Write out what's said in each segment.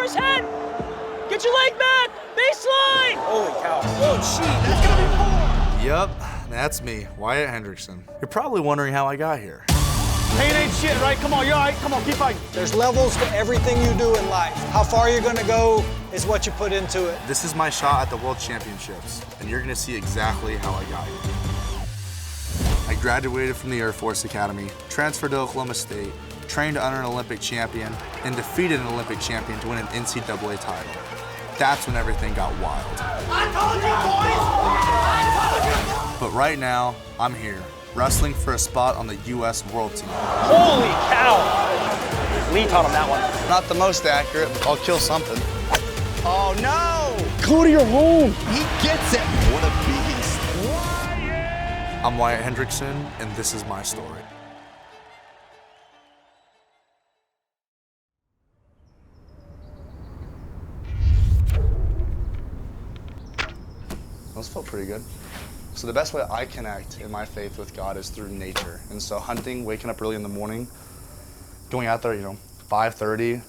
his head. Get your leg back. Baseline. Holy cow. Oh, gee, that's gonna be 4. Yep, that's me, Wyatt Hendrickson. You're probably wondering how I got here. Pain ain't shit, right? Come on, you're all right. Come on, keep fighting. There's levels to everything you do in life. How far you're gonna go is what you put into it. This is my shot at the World Championships, and you're gonna see exactly how I got here. I graduated from the Air Force Academy, transferred to Oklahoma State, trained under an Olympic champion, and defeated an Olympic champion to win an NCAA title. That's when everything got wild. I told you, boys! I told you! But right now, I'm here, wrestling for a spot on the U.S. World Team. Holy cow. Lee taught him that one. Not the most accurate, but I'll kill something. Oh, no! Go to your home. He gets it! What a beast! I'm Wyatt Hendrickson, and this is my story. Those felt pretty good. So the best way I connect in my faith with God is through nature. And so hunting, waking up early in the morning, going out there, 5:30,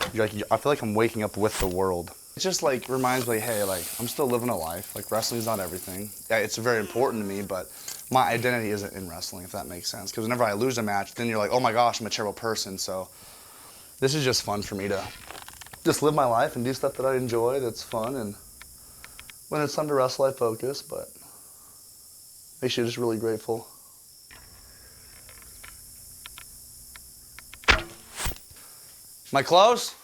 I feel like I'm waking up with the world. It just like reminds me, hey, like I'm still living a life. Like wrestling's not everything. Yeah, it's very important to me, but my identity isn't in wrestling, if that makes sense. Because whenever I lose a match, then you're like, oh my gosh, I'm a terrible person. So this is just fun for me to just live my life and do stuff that I enjoy, that's fun. And when it's time to wrestle, I focus, but makes you just really grateful. Am I close?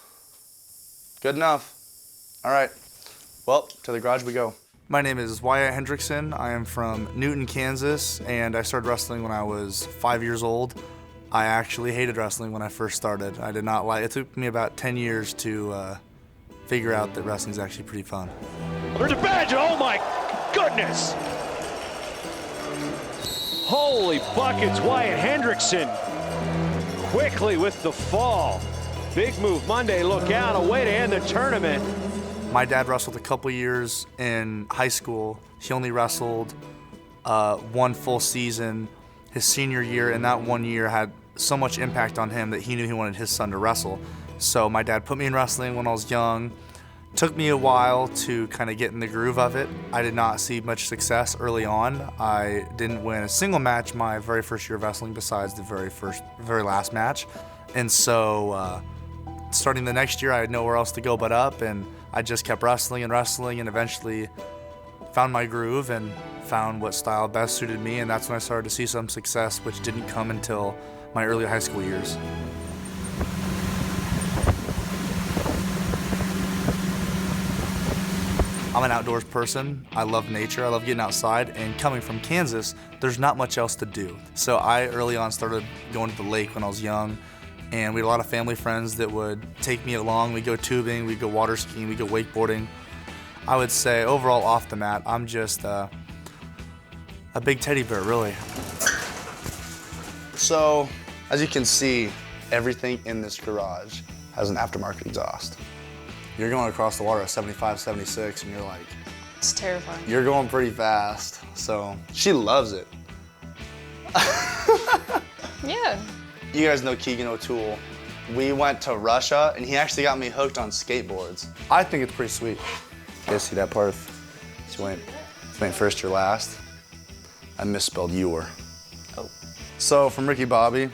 Good enough. All right, well, to the garage we go. My name is Wyatt Hendrickson. I am from Newton, Kansas, and I started wrestling when I was 5 years old. I actually hated wrestling when I first started. I did not like it. It took me about 10 years to figure out that wrestling is actually pretty fun. There's a badge. Oh my goodness. Holy buckets, Wyatt Hendrickson. Quickly with the fall. Big move Monday, look out, a way to end the tournament. My dad wrestled a couple years in high school. He only wrestled one full season his senior year, and that 1 year had so much impact on him that he knew he wanted his son to wrestle. So my dad put me in wrestling when I was young. Took me a while to kind of get in the groove of it. I did not see much success early on. I didn't win a single match my very first year of wrestling besides the very last match. And so starting the next year, I had nowhere else to go but up, and I just kept wrestling and eventually found my groove and found what style best suited me, and that's when I started to see some success, which didn't come until my early high school years. I'm an outdoors person. I love nature. I love getting outside, and coming from Kansas, there's not much else to do. So I early on started going to the lake when I was young, and we had a lot of family friends that would take me along. We'd go tubing, we'd go water skiing, we'd go wakeboarding. I would say overall off the mat, I'm just a big teddy bear, really. So as you can see, everything in this garage has an aftermarket exhaust. You're going across the water at 75, 76, and you're like, it's terrifying. You're going pretty fast. So she loves it. Yeah. You guys know Keegan O'Toole. We went to Russia, and he actually got me hooked on skateboards. I think it's pretty sweet. You guys see that part? If you went first, you're last. I misspelled your. Oh. So from Ricky Bobby,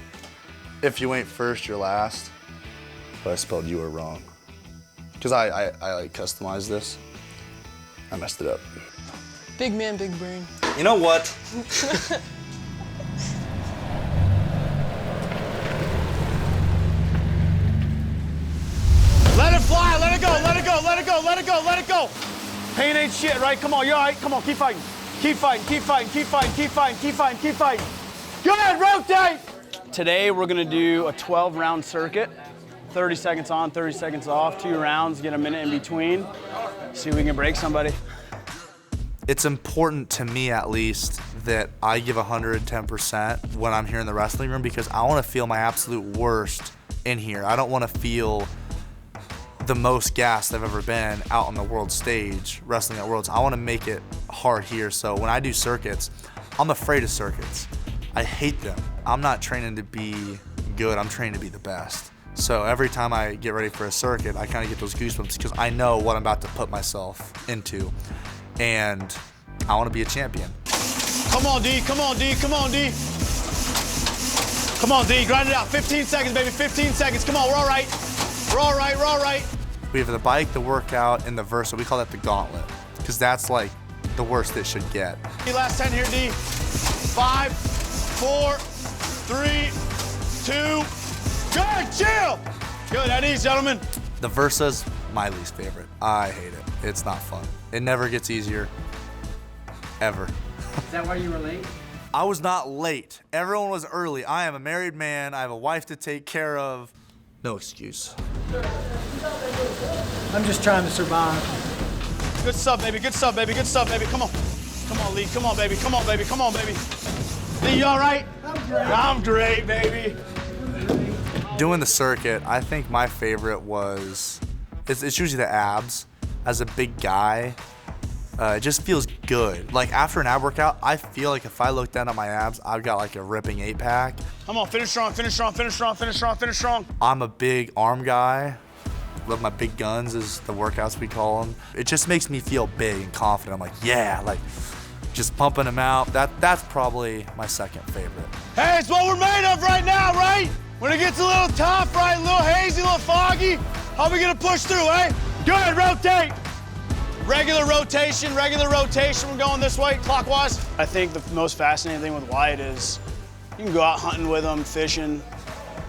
if you ain't first, you're last. But I spelled you wrong. Because I like customized this. I messed it up. Big man, big brain. You know what? Let it fly, let it go, let it go, let it go, let it go, let it go. Pain ain't shit, right? Come on, you're all right. Come on, keep fighting. Keep fighting, keep fighting, keep fighting, keep fighting, keep fighting, keep fighting. Good, rotate! Today we're gonna do a 12-round circuit. 30 seconds on, 30 seconds off, 2 rounds, get a minute in between. See if we can break somebody. It's important to me, at least, that I give 110% when I'm here in the wrestling room, because I want to feel my absolute worst in here. I don't want to feel the most gassed I've ever been out on the world stage, wrestling at Worlds. I want to make it hard here. So when I do circuits, I'm afraid of circuits. I hate them. I'm not training to be good, I'm training to be the best. So every time I get ready for a circuit, I kind of get those goosebumps because I know what I'm about to put myself into. And I want to be a champion. Come on, D. Come on, D. Come on, D. Come on, D. Grind it out. 15 seconds, baby. 15 seconds. Come on, we're all right. We're all right. We're all right. We have the bike, the workout, and the Versa. We call that the gauntlet because that's like the worst it should get. Last 10 here, D. 5, 4, 3, 2. Good, chill. Good, at ease, gentlemen. The Versa's my least favorite. I hate it. It's not fun. It never gets easier, ever. Is that why you were late? I was not late. Everyone was early. I am a married man. I have a wife to take care of. No excuse. I'm just trying to survive. Good stuff, baby. Good stuff, baby. Good stuff, baby. Come on. Come on, Lee. Come on, baby. Come on, baby. Come on, baby. Lee, you all right? I'm great, baby. Doing the circuit, I think my favorite was, it's usually the abs. As a big guy, it just feels good. Like after an ab workout, I feel like if I look down at my abs, I've got like a ripping 8-pack. Come on, finish strong, finish strong, finish strong, finish strong, finish strong. I'm a big arm guy. Love my big guns is the workouts we call them. It just makes me feel big and confident. I'm like, yeah, like just pumping them out. That's probably my second favorite. Hey, it's what we're made of right now, right? When it gets a little tough, right? A little hazy, a little foggy, how are we gonna push through, eh? Good, rotate. Regular rotation, we're going this way, clockwise. I think the most fascinating thing with Wyatt is you can go out hunting with him, fishing,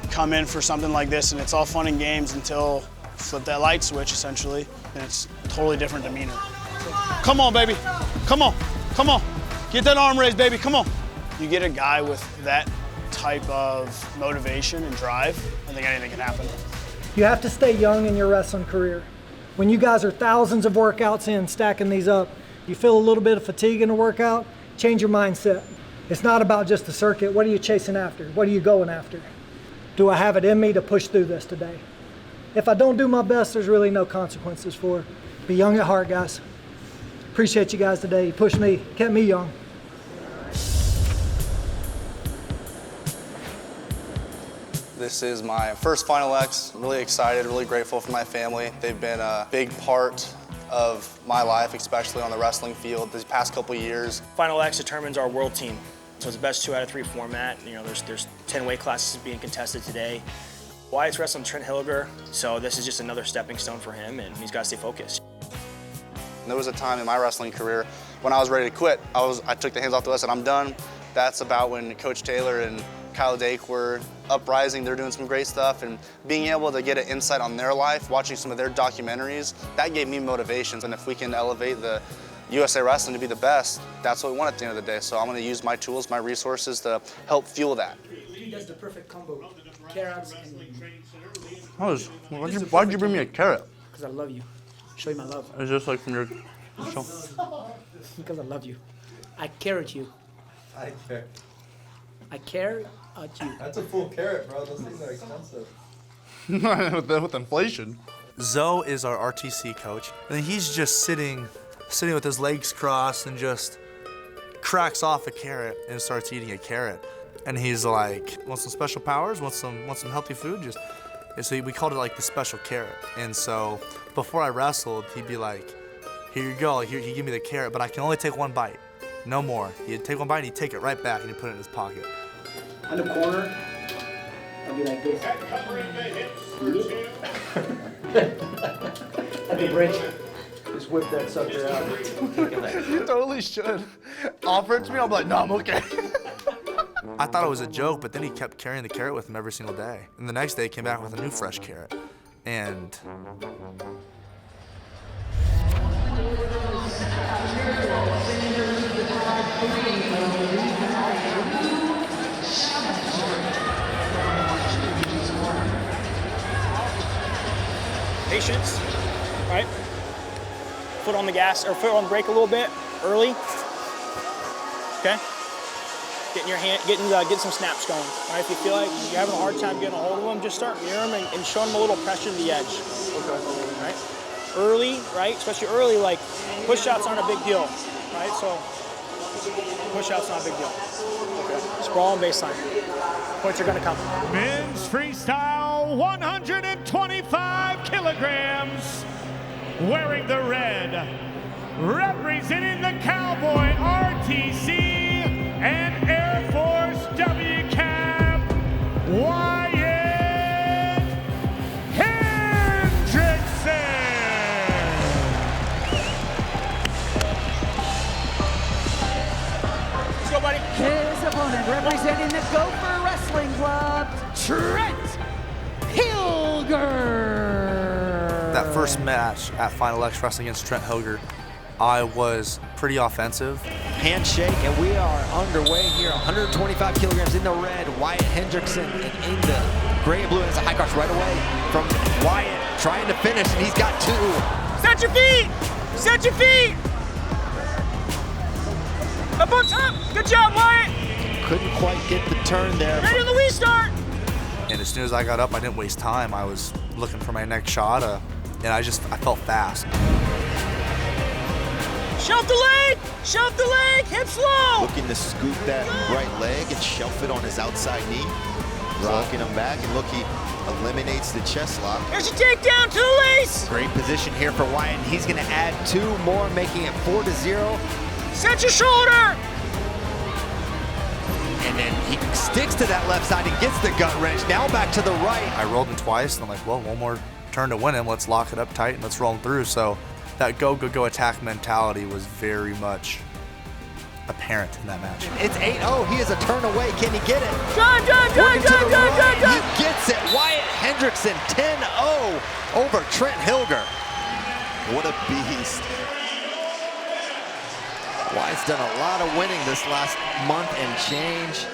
come in for something like this, and it's all fun and games until you flip that light switch, essentially, and it's totally different demeanor. Come on, baby. Come on, come on. Get that arm raised, baby, come on. You get a guy with that type of motivation and drive, I think anything can happen. You have to stay young in your wrestling career. When you guys are thousands of workouts in, stacking these up, you feel a little bit of fatigue in the workout, change your mindset. It's not about just the circuit. What are you chasing after? What are you going after? Do I have it in me to push through this today? If I don't do my best, there's really no consequences for it. Be young at heart, guys. Appreciate you guys today. You pushed me, kept me young. This is my first Final X. I'm really excited, really grateful for my family. They've been a big part of my life, especially on the wrestling field these past couple years. Final X determines our world team. So it's the best 2 out of 3 format. You know, there's 10 weight classes being contested today. Wyatt's wrestling Trent Hilliger, so this is just another stepping stone for him, and he's got to stay focused. There was a time in my wrestling career when I was ready to quit. I took the hands off the wrist and I'm done. That's about when Coach Taylor and Kyle Dake were uprising. They're doing some great stuff, and being able to get an insight on their life, watching some of their documentaries, that gave me motivations. And if we can elevate the USA Wrestling to be the best, that's what we want at the end of the day. So I'm going to use my tools, my resources to help fuel that. He does the perfect combo. Carrots and... Why'd you bring me a carrot? Because I love you. Show you my love. It's just like from your show. Because I love you. I carrot you. I care at you. That's a full carrot, bro. Those things are expensive. with inflation. Zoe is our RTC coach, and he's just sitting with his legs crossed and just cracks off a carrot and starts eating a carrot. And he's like, want some special powers? Want some healthy food? And so we called it like the special carrot. And so before I wrestled, he'd be like, here you go. He'd give me the carrot, but I can only take one bite. No more. He'd take one bite and he'd take it right back and he'd put it in his pocket. On the corner, I'll be like this. At the bridge, just whip that sucker out. You totally should. Offer it to me, I'll be like, no, I'm okay. I thought it was a joke, but then he kept carrying the carrot with him every single day. And the next day, he came back with a new fresh carrot. And Patience, right? Foot on the gas, or foot on the brake a little bit, early. Okay? Get some snaps going. Right? If you feel like you're having a hard time getting a hold of them, just start near them and show them a little pressure to the edge. Okay. Right? Early, right? Especially early, like push shots aren't a big deal, right? So push shots not a big deal. Okay. Sprawl and baseline. Points are gonna come. Men's freestyle 125 kilograms, wearing the red, representing the Cowboy RTC and Air Force W Cap, Wyatt Hendrickson. Let's go, buddy. His opponent, representing the Gopher Wrestling Club, Trent Hilger. That first match at Final X Wrestling against Trent Hilger, I was pretty offensive. Handshake, and we are underway here. 125 kilograms in the red, Wyatt Hendrickson, and in the gray and blue. It's a high cross right away from Wyatt, trying to finish, and he's got two. Set your feet! Set your feet! Up on top! Good job, Wyatt! Couldn't quite get the turn there. Ready to the Wii start! And as soon as I got up, I didn't waste time. I was looking for my next shot, and I felt fast. Shelf the leg! Shelf the leg! Hip slow! Looking to scoop that right leg and shelf it on his outside knee. Rocking him back, and look, he eliminates the chest lock. There's a takedown to the lace! Great position here for Wyatt, and he's gonna add two more, making it 4-0. Set your shoulder! And then he sticks to that left side and gets the gut wrench. Now back to the right. I rolled him twice, and I'm like, well, one more turn to win him. Let's lock it up tight and let's roll him through. So that go attack mentality was very much apparent in that match. It's 8-0. He is a turn away. Can he get it? Done! He gets it. Wyatt Hendrickson 10-0 over Trent Hilger. What a beast. Wyatt's done a lot of winning this last month and change.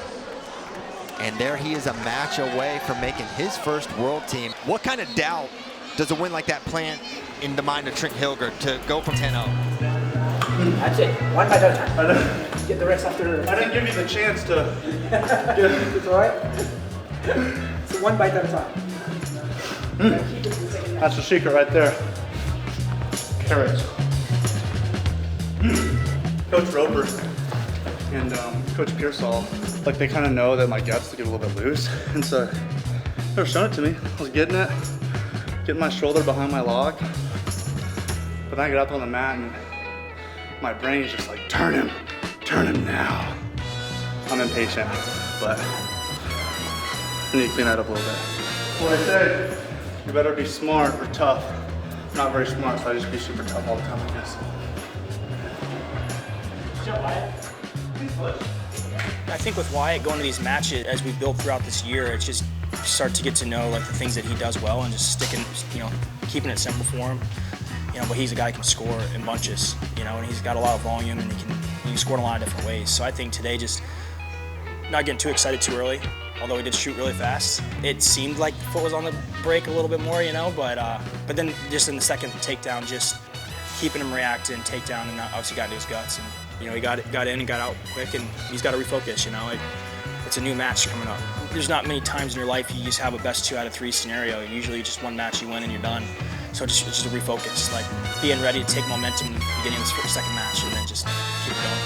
And there he is, a match away from making his first world team. What kind of doubt does a win like that plant in the mind of Trent Hilger to go from 10-0? That's it. One bite at a time. Get the rest after. I didn't give you the chance to. It's all right. So one bite at a time. That's the secret right there. Carrots. Coach Roper and Coach Pearsall, like they kind of know that my guts get a little bit loose, and so they were showing it to me. I was getting my shoulder behind my log, but then I get out there on the mat and my brain is just like, turn him now. I'm impatient, but I need to clean that up a little bit. Well, I said, you better be smart or tough. I'm not very smart, so I just be super tough all the time, I guess. I think with Wyatt going to these matches, as we build throughout this year, it's just start to get to know like the things that he does well and just sticking, keeping it simple for him. But he's a guy who can score in bunches, and he's got a lot of volume and he can score in a lot of different ways. So I think today just not getting too excited too early, although he did shoot really fast. It seemed like the foot was on the brake a little bit more, but then just in the second takedown, just keeping him react and take down, and obviously got into his guts. And he got in and got out quick, and he's got to refocus. It's a new match coming up. There's not many times in your life you just have a best 2 out of 3 scenario. Usually just one match you win and you're done. So just a refocus, like being ready to take momentum beginning of the second match and then just keep going.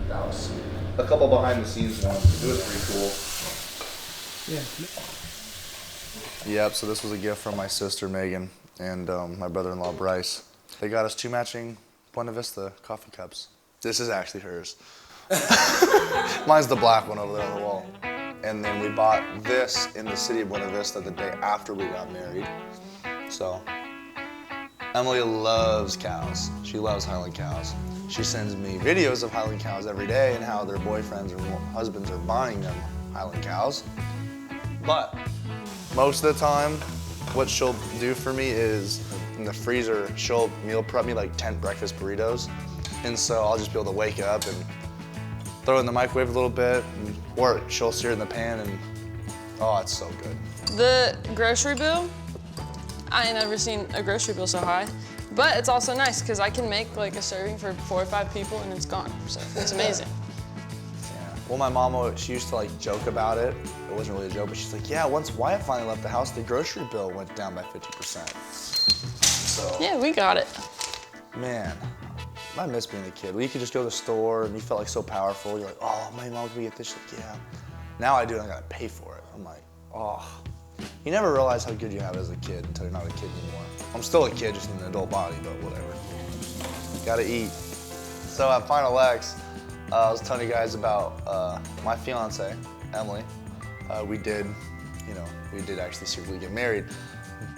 That was a couple behind the scenes ones. It was pretty cool. Yeah. Yep, so this was a gift from my sister Megan and my brother-in-law Bryce. They got us 2 matching Buena Vista coffee cups. This is actually hers. Mine's the black one over there on the wall. And then we bought this in the city of Buena Vista the day after we got married. So Emily loves cows. She loves Highland cows. She sends me videos of Highland cows every day and how their boyfriends or husbands are buying them Highland cows. But most of the time, what she'll do for me is in the freezer, she'll meal prep me like 10 breakfast burritos. And so I'll just be able to wake up and throw it in the microwave a little bit, or she'll sear it in the pan, and oh, it's so good. The grocery bill, I ain't never seen a grocery bill so high, but it's also nice because I can make like a serving for 4 or 5 people and it's gone, so it's amazing. Yeah. Well, my mama, she used to like joke about it. It wasn't really a joke, but she's like, yeah, once Wyatt finally left the house, the grocery bill went down by 50%. So. Yeah, we got it. Man. I miss being a kid. You could just go to the store and you felt like so powerful. You're like, oh, my mom, can we get this? She's like, yeah. Now I do and I gotta pay for it. I'm like, Oh, you never realize how good you have as a kid until you're not a kid anymore. I'm still a kid, just in an adult body, but whatever. Gotta eat. So at Final X, I was telling you guys about my fiance, Emily. We did actually secretly get married,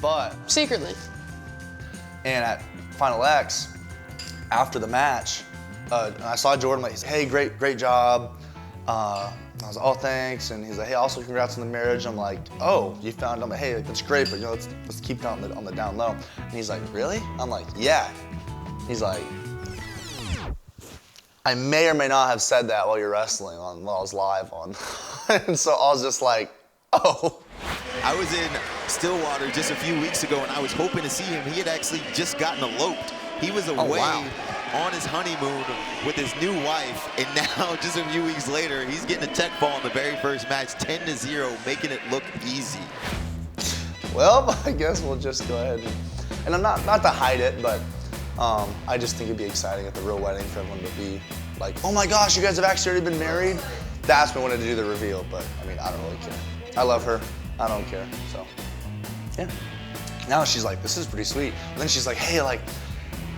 but... Secretly. And at Final X, after the match, I saw Jordan, like, he said, hey, great job. I was like, oh, thanks. And he's like, hey, also congrats on the marriage. I'm like, oh, you found, I'm like, hey, that's great, but let's keep that on the down low. And he's like, really? I'm like, yeah. He's like, I may or may not have said that while you're wrestling while I was live on. And so I was just like, oh. I was in Stillwater just a few weeks ago, and I was hoping to see him. He had actually just gotten eloped. He was away on his honeymoon with his new wife, and now, just a few weeks later, he's getting a tech ball in the very first match, 10-0, making it look easy. Well, I guess we'll just go ahead and I'm not to hide it, but I just think it'd be exciting at the real wedding for everyone to be like, oh my gosh, you guys have actually already been married? That's when I wanted to do the reveal, but I mean, I don't really care. I love her, I don't care, so, yeah. Now she's like, this is pretty sweet. And then she's like, hey, like,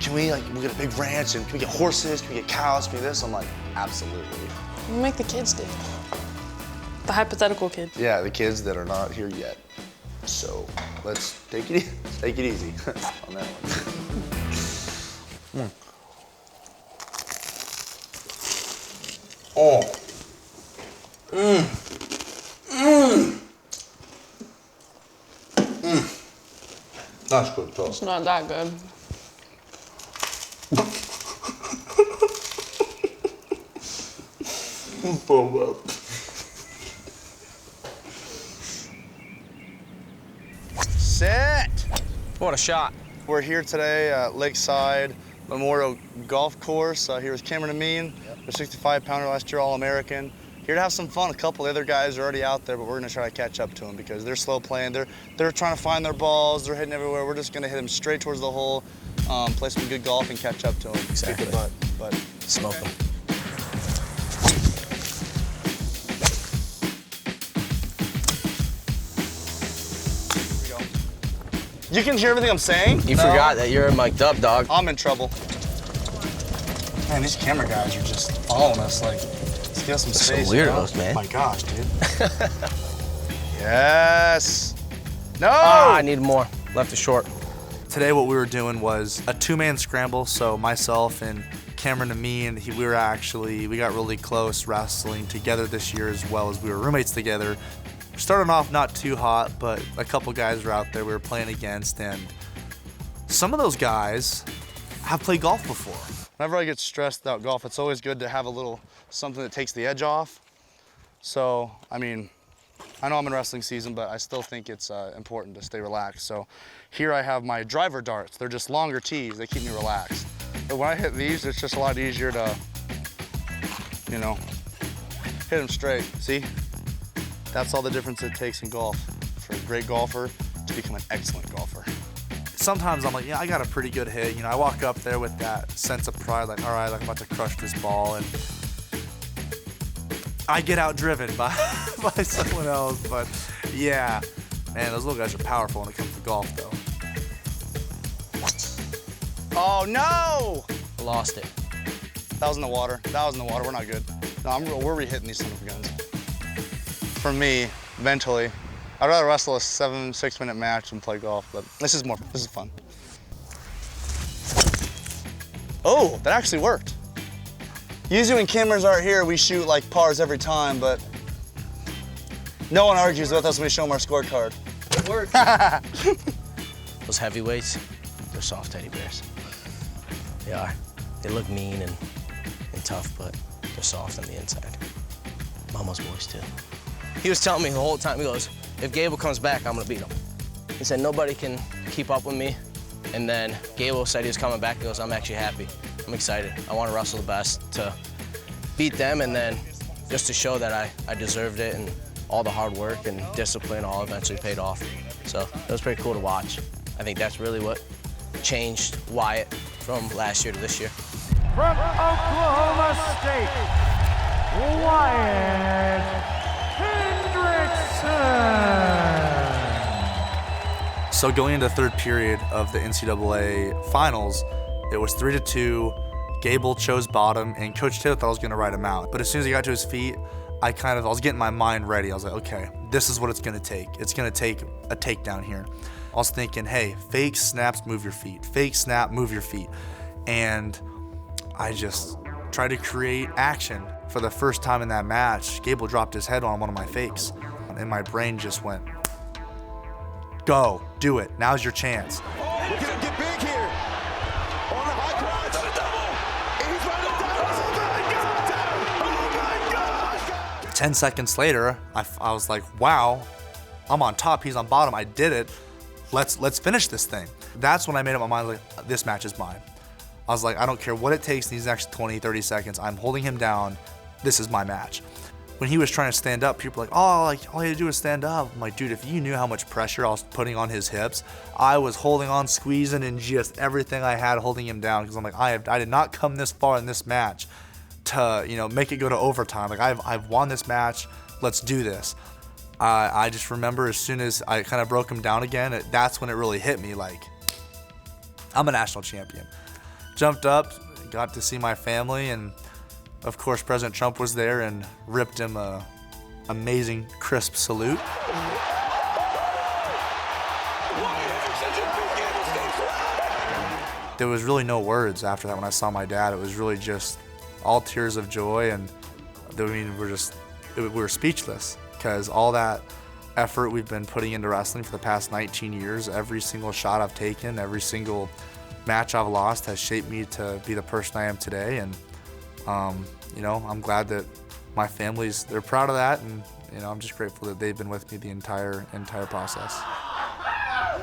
can we get a big ranch, and can we get horses, can we get cows, can we do this? I'm like, absolutely. We'll make the kids do. The hypothetical kid. Yeah, the kids that are not here yet. So let's take it easy on that one. Oh. That's good stuff. It's not that good. Sit! What a shot. We're here today at Lakeside Memorial Golf Course. Here with Cameron Amin, the 65-pounder last year All-American. Here to have some fun. A couple of the other guys are already out there, but we're gonna try to catch up to them because they're slow playing. They're trying to find their balls. They're hitting everywhere. We're just gonna hit them straight towards the hole, play some good golf, and catch up to them. Exactly. Kick the butt. Smoke them. You can hear everything I'm saying? You forgot that you're mic'd up, dog. I'm in trouble. Man, these camera guys are just following us. Like, let's get some space. Some weirdos, man. Oh my gosh, dude. Yes. No! Ah, I need more. Left it short. Today what we were doing was a two-man scramble. So myself and Cameron and me, and we got really close wrestling together this year, as well as we were roommates together. Starting off not too hot, but a couple guys were out there we were playing against, and some of those guys have played golf before. Whenever I get stressed about golf, it's always good to have a little something that takes the edge off. So, I mean, I know I'm in wrestling season, but I still think it's important to stay relaxed. So here I have my driver darts. They're just longer tees. They keep me relaxed. But when I hit these, it's just a lot easier to, you know, hit them straight. See? That's all the difference it takes in golf for a great golfer to become an excellent golfer. Sometimes I'm like, yeah, I got a pretty good hit. You know, I walk up there with that sense of pride, like, all right, I'm about to crush this ball, and I get outdriven by someone else. But yeah, man, those little guys are powerful when it comes to golf, though. Oh no! Lost it. That was in the water. We're not good. No, we're re-hitting these son of guns. For me, mentally, I'd rather wrestle a 6-minute match than play golf, but this is fun. Oh, that actually worked. Usually when cameras aren't here, we shoot like pars every time, but no one argues with us when we show them our scorecard. It worked. Those heavyweights, they're soft teddy bears. They are. They look mean and tough, but they're soft on the inside. Mama's boys too. He was telling me the whole time, he goes, if Geble comes back, I'm gonna beat him. He said, nobody can keep up with me. And then Geble said he was coming back. He goes, I'm actually happy. I'm excited. I want to wrestle the best to beat them, and then just to show that I deserved it, and all the hard work and discipline all eventually paid off. So it was pretty cool to watch. I think that's really what changed Wyatt from last year to this year. From Oklahoma State, Wyatt Hendrickson. So going into the third period of the NCAA finals, it was 3-2. Geble chose bottom, and Coach Taylor thought I was going to ride him out. But as soon as he got to his feet, I was getting my mind ready. I was like, okay, this is what it's going to take. It's going to take a takedown here. I was thinking, hey, fake snaps, move your feet. Fake snap, move your feet. And I just tried to create action. For the first time in that match, Geble dropped his head on one of my fakes, and my brain just went, go, do it. Now's your chance. Look at him get big here. On the high crotch. To the double. He's running down. Oh my gosh. 10 seconds later, I was like, wow, I'm on top, he's on bottom, I did it. Let's finish this thing. That's when I made up my mind, like, this match is mine. I was like, I don't care what it takes these next 20, 30 seconds. I'm holding him down. This is my match. When he was trying to stand up, people were like, oh, like, all you had to do was stand up. I'm like, dude, if you knew how much pressure I was putting on his hips, I was holding on, squeezing, and just everything I had holding him down. Because I'm like, I did not come this far in this match to, make it go to overtime. Like, I've won this match. Let's do this. I just remember as soon as I kind of broke him down again, that's when it really hit me. Like, I'm a national champion. Jumped up, got to see my family, and of course, President Trump was there and ripped him a amazing, crisp salute. There was really no words after that when I saw my dad. It was really just all tears of joy, and we were speechless because all that effort we've been putting into wrestling for the past 19 years, every single shot I've taken, every single match I've lost has shaped me to be the person I am today, and I'm glad that my they're proud of that, and I'm just grateful that they've been with me the entire process.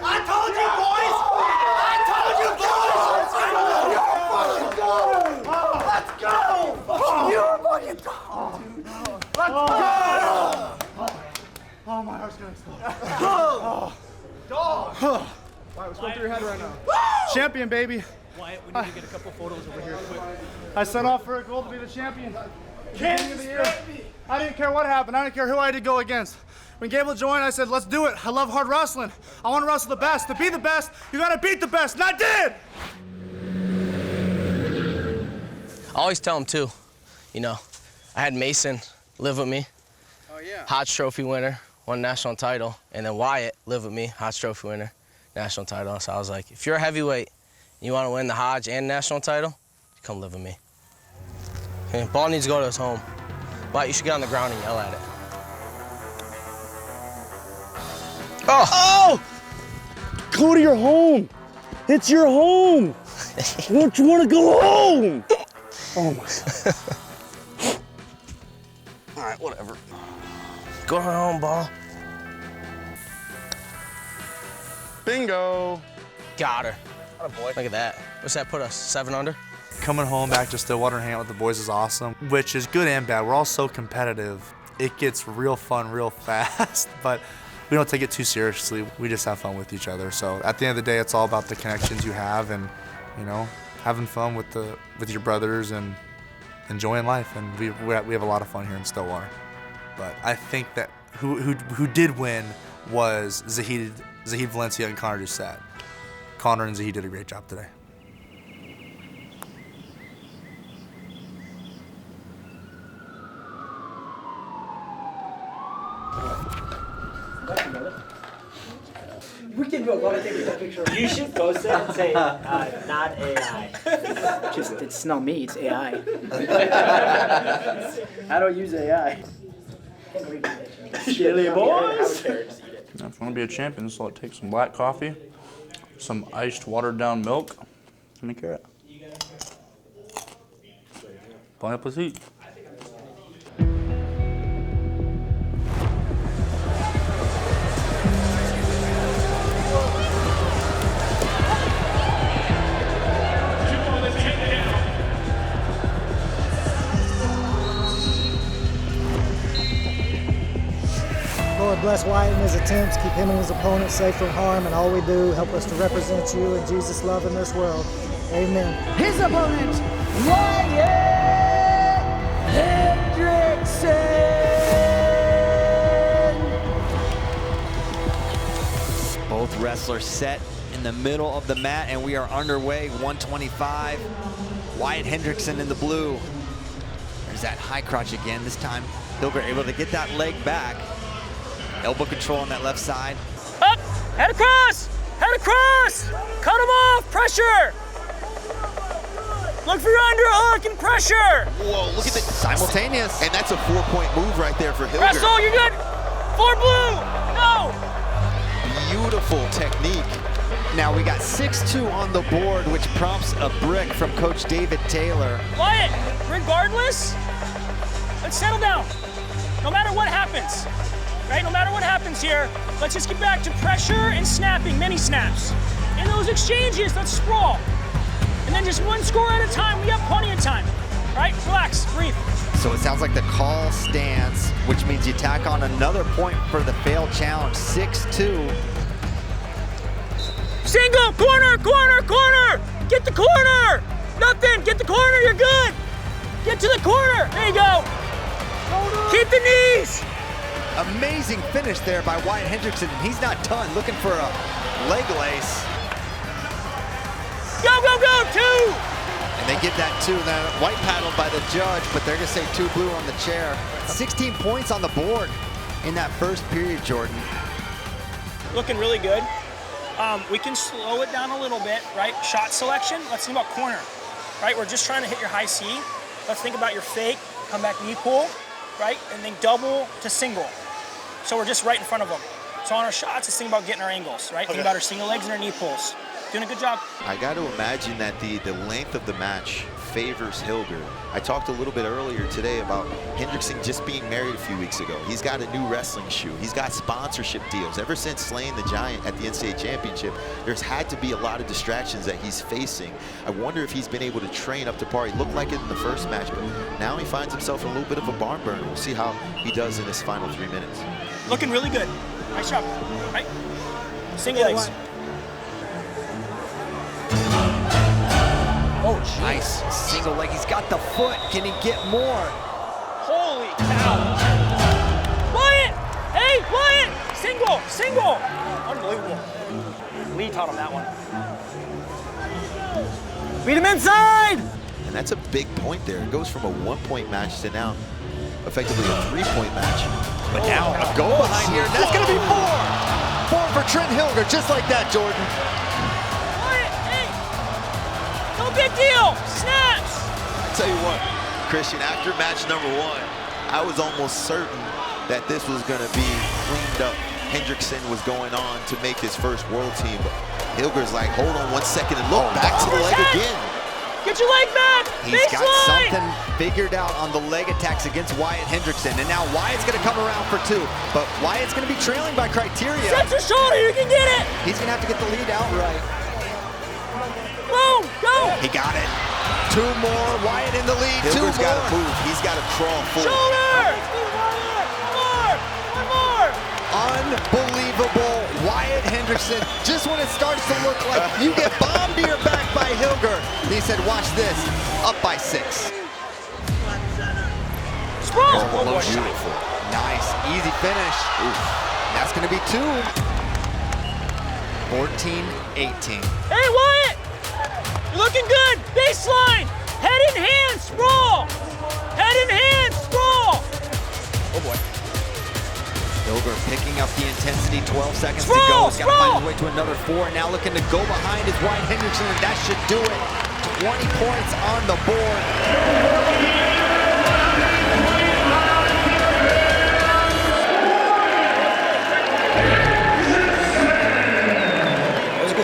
I told you, boys! Let's go! You're fucking let's go! Oh, my heart's gonna explode. Dog! Wyatt, what's going through your head right now? Champion, baby. Wyatt, we need to get a couple photos over here quick. I set off for a goal to be the champion. Beginning of the year. I didn't care what happened. I didn't care who I had to go against. When Geble joined, I said, let's do it. I love hard wrestling. I want to wrestle the best. To be the best, you got to beat the best, and I did! I always tell him, too, I had Mason live with me. Oh, yeah. Hodge Trophy winner, won national title. And then Wyatt lived with me, Hodge Trophy winner, national title. So I was like, if you're a heavyweight and you want to win the Hodge and national title, come live with me. Okay, ball needs to go to his home. Wyatt, you should get on the ground and yell at it. Oh! Go to your home. It's your home. Don't you want to go home? Oh, my. All right, whatever. Go home, ball. Bingo. Got her. Look at that. What's that put us, 7 under? Coming home back to Stillwater and hanging out with the boys is awesome, which is good and bad. We're all so competitive. It gets real fun real fast, but we don't take it too seriously. We just have fun with each other. So at the end of the day, it's all about the connections you have and, having fun with your brothers and enjoying life. And we have a lot of fun here in Stillwater. But I think that who did win was Zahid Valencia and Connor Doucette. Connor and Zahid did a great job today. We can go take a picture. You should post it and say, not AI. It's not me, it's AI. I don't use AI. Chili boys! If you want to be a champion, so it takes some black coffee, some iced watered down milk, and a carrot. Bon appetit. Lord bless Wyatt in his attempts, keep him and his opponents safe from harm, and all we do, help us to represent you and Jesus' love in this world. Amen. His opponent, Wyatt Hendrickson. Both wrestlers set in the middle of the mat, and we are underway. 125. Wyatt Hendrickson in the blue. There's that high crotch again. This time, Hilger able to get that leg back. Elbow control on that left side. Up, head across, head across. Cut him off, pressure. Look for your underhook and pressure. Whoa, look at that. Simultaneous. And that's a 4-point move right there for Hilger. Wrestle, you're good. 4 blue, no. Beautiful technique. Now we got 6-2 on the board, which prompts a brick from Coach David Taylor. Wyatt, regardless, let's settle down. No matter what happens, right? No matter what happens here, let's just get back to pressure and snapping, mini snaps. In those exchanges, let's sprawl. And then just one score at a time. We have plenty of time, right? Relax, breathe. So it sounds like the call stands, which means you tack on another point for the failed challenge. 6-2. Single, corner, corner, corner. Get the corner. Nothing, get the corner, you're good. Get to the corner, there you go. Keep the knees. Amazing finish there by Wyatt Hendrickson. He's not done, looking for a leg lace. Go, go, go, 2. And they give that 2. Now, white paddled by the judge, but they're gonna say 2 blue on the chair. 16 points on the board in that first period, Jordan. Looking really good. We can slow it down a little bit, right? Shot selection, let's think about corner, right? We're just trying to hit your high C. Let's think about your fake, come back knee pull, right? And then double to single. So we're just right in front of them. So on our shots, let's think about getting our angles, right? Think about our single legs and our knee pulls. Doing a good job. I got to imagine that the length of the match favors Hilger. I talked a little bit earlier today about Hendrickson just being married a few weeks ago. He's got a new wrestling shoe. He's got sponsorship deals. Ever since slaying the Giant at the NCAA Championship, there's had to be a lot of distractions that he's facing. I wonder if he's been able to train up to par. He looked like it in the first match, but now he finds himself in a little bit of a barn burner. We'll see how he does in his final 3 minutes. Looking really good. Nice job, right? Single legs. Oh, nice single leg. He's got the foot. Can he get more? Holy cow. Wyatt! Hey, Wyatt! Single, single. Unbelievable. Lee taught him that one. Beat him inside! And that's a big point there. It goes from a 1-point match to now effectively a 3-point match. But now a go behind here, and that's going to be 4. 4 for Trent Hilger, just like that, Jordan. No big deal, snaps! I tell you what, Christian, after match number 1, I was almost certain that this was gonna be cleaned up. Hendrickson was going on to make his first world team, but Hilger's like, hold on 1 second and look back to the leg again. Get your leg back, He's got something figured out on the leg attacks against Wyatt Hendrickson, and now Wyatt's gonna come around for 2, but Wyatt's gonna be trailing by criteria. Set your shoulder, you can get it! He's gonna have to get the lead outright. Boom, go! He got it. 2 more, Wyatt in the lead, Hilger's 2 more. got to move, he's got to crawl forward. Shoulder! One more! Unbelievable, Wyatt Hendrickson. Just when it starts to look like you get bombed to your back by Hilger, he said, watch this, up by 6. Sprawl! Oh, beautiful. Nice, easy finish. Oof. That's gonna be 2. 14-18. Hey, Wyatt! You're looking good. Baseline. Head in hand, sprawl. Head in hand, sprawl. Oh boy. Hilger picking up the intensity. 12 seconds sprawl, to go. He's got to find his way to another 4. Now looking to go behind his Wyatt Hendrickson, and that should do it. 20 points on the board.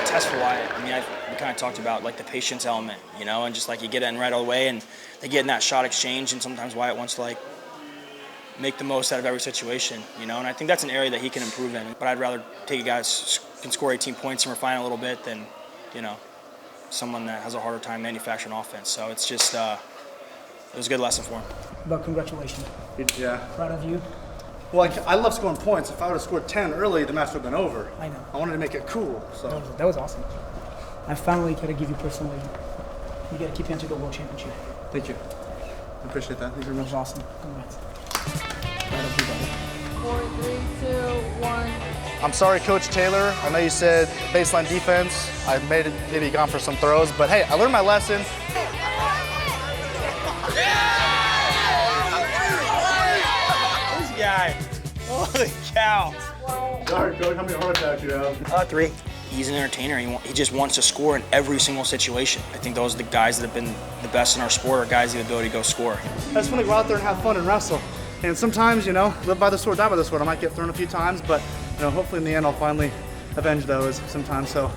Test for Wyatt. I mean, we kind of talked about like the patience element, you know, and just like you get in right away and they get in that shot exchange, and sometimes Wyatt wants to like make the most out of every situation, you know, and I think that's an area that he can improve in. But I'd rather take a guy who can score 18 points and refine a little bit than, you know, someone that has a harder time manufacturing offense. So it's just, it was a good lesson for him. But congratulations. Yeah. Proud of you. Well, I love scoring points. If I would have scored 10 early, the match would have been over. I know. I wanted to make it cool. So that was awesome. I finally got to give you personally. You got to keep you into the World Championship. Thank you. I appreciate that. Thank you very much. That was awesome. Congrats. Proud of you, buddy. 4, 3, 2, 1. I'm sorry, Coach Taylor. I know you said baseline defense. I made it maybe gone for some throws, but hey, I learned my lesson. This guy. Holy cow. Sorry, Coach, how many heart attacks you have? 3. He's an entertainer. He just wants to score in every single situation. I think those are the guys that have been the best in our sport, are guys that have the ability to go score. I just want to go out there and have fun and wrestle. And sometimes, you know, live by the sword, die by the sword. I might get thrown a few times, but, you know, hopefully in the end I'll finally avenge those sometimes, so.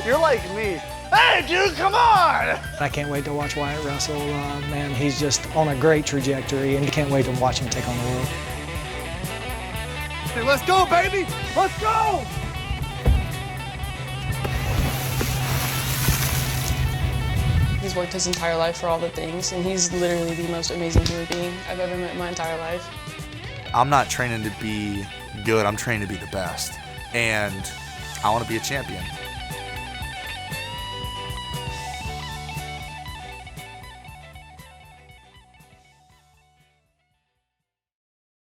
You're like me. Hey, dude, come on! I can't wait to watch Wyatt wrestle. Man, he's just on a great trajectory, and I can't wait to watch him take on the world. Hey, let's go, baby! Let's go! He's worked his entire life for all the things, and he's literally the most amazing human being I've ever met in my entire life. I'm not training to be good, I'm training to be the best. And I want to be a champion.